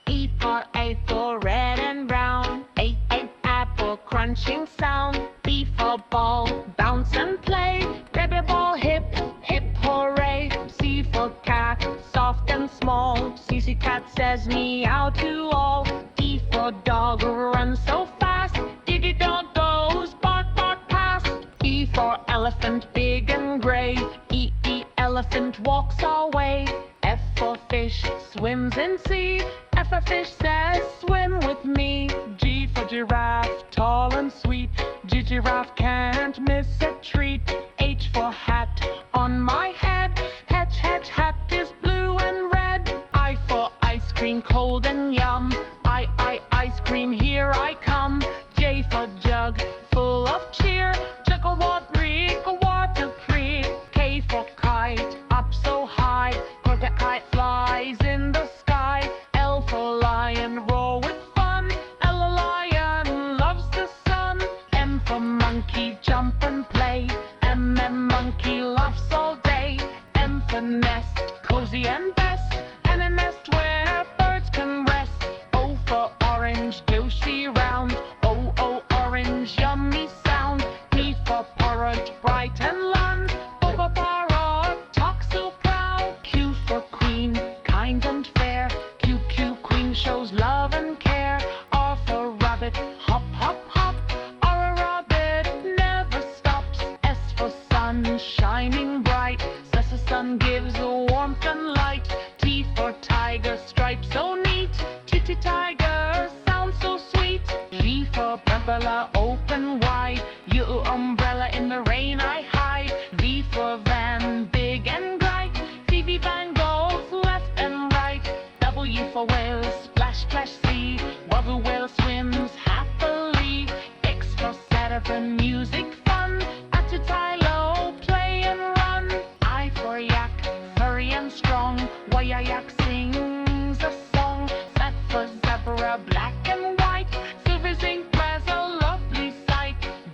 E for apple, red and brown. A apple, crunching sound. B for ball, bounce and play. Baby ball, hip, hip, hooray. C for cat, soft and small. CC cat says meow to all. D for dog, run so fast. Diddy dog goes, bark, bark, past. E for elephant, big and gray. Elephant walks away. F for fish, swims in sea. F for fish says, swim with me. G for giraffe, tall and sweet. Giraffe can't miss a treat. H for hat, on my head. Hat is blue and red. I for ice cream, cold and yum. Ice cream, here I come. J for jug, full of cheer. Jug of water creek. K for kite, up so high. For the kite flies in the sky. L for lion, roar with fun. L a lion, loves the sun. M for monkey, jump and play. M monkey, laughs all day. M for nest, cozy and best. And a nest where birds can rest. O for orange, juicy round. O orange, yummy sound. P for porridge, bright and land. O for parrot, talk so proud. Q for queen, kind and fair. Q queen shows love and care. R for rabbit, hop, hop, hop. R a rabbit never stops. S for sun, shining bright. S the sun gives warmth and light. T for tiger, stripes so neat. T tiger, sounds so sweet. V for umbrella, open wide. U umbrella, in the rain I hide. V for van, big and bright. V van goes left and right. W for whale, splash, splash, sea. W whale swims happily. X for saxophone, music fun. At to tie low, play and run. I for yak, furry and strong. Yak sings a song. Z for zebra, black